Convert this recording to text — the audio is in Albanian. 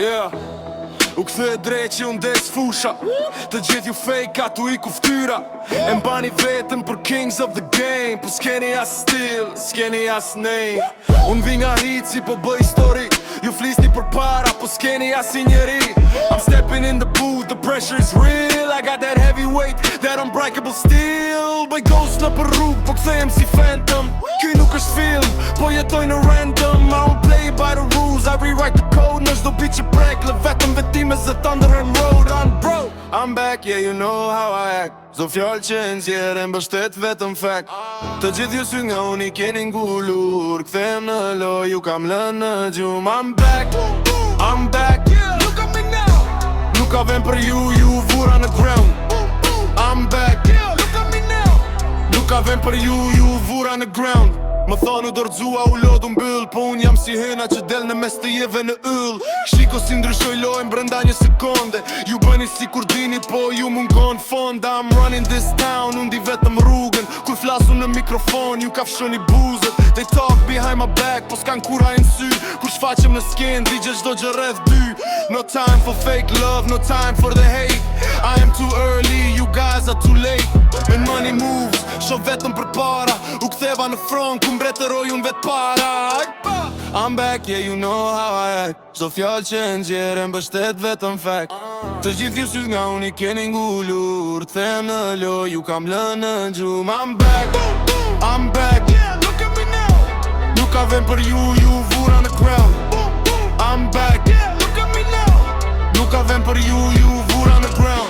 Yeah. U kthe drejt që unë des fusha. Të gjithë ju fake atu i kuftyra. E mbani vetën për kings of the game. Po s'keni as stil, s'keni as name. Unë vi nga hici po bëj story. Ju flisni për para, po s'keni as i njeri. I'm stepping in the booth, the pressure is real. I got that heavyweight, that unbreakable steel. Bëj ghost në për rrug, po kthejem si phantom. Ky nuk është film, po jetoj në random. I don't play by the rules, I rewrite the code. Në çdo beat që prek, lë vetëm vetime zë thunder and road on bro. I'm back, yeah you know how I act. Zdo fjall që nxjerë mbështet vetëm fact. Të gjithë ju sy nga unë i keni ngullur. Kthem në loj, ju kam lënë në gjum. I'm back, I'm back. Look at me now. Nuk ka vend për ju vura në ground. I'm back, look at me now. Nuk ka vend për ju vura në ground. Më thonu dërgjua u lodhu mbyll. Po unë jam si hena që del në mes të jeve në yll. Shiko si ndryshoj lojnë brenda një sekonde. Ju bëni si kur dini po ju mungon fond. I'm running this town, unë di vetëm rrugën. Kur flasu në mikrofon ju kafshoni buzët. They talk behind my back, po s'kan kura i n'sy. Kur shfaqem në skin, digje çdo gjë rreth dy. No time for fake love, no time for the hate. I am too early, you guys are too late. When money moves, shoh vetëm për para. U ktheva në front, ku mbretëroj unë vet para. I'm back, yeah you know how I act. Çdo fjall që nxjerë mbështet vetëm fact. Të gjithë ju syt nga unë i keni ngullur. Them në loj, ju kam lënë në gjum. I'm back, I'm back. Look at me now. Nuk ka vend për ju vura në ground. I'm back, look at me now. Nuk ka vend për ju vura në ground.